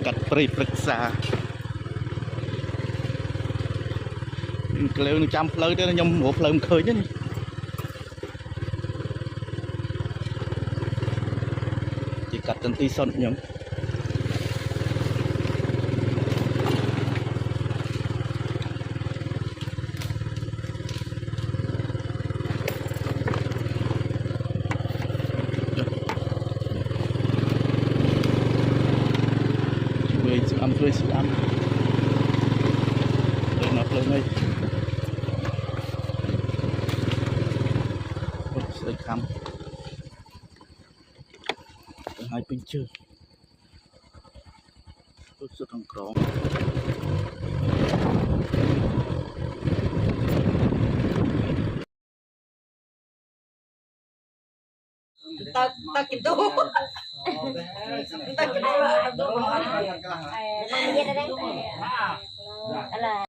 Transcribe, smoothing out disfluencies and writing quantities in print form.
cắt prey prek xa kêu nó chăm phơi đó nhom một phơi khơi chứ chỉ cắt chân tí son nhom âm thuê sự âm để nó lên đây sẽ khăm hai bên chưa tôi sẽ thằng cỏ ta ta kịp tu ta kịp tu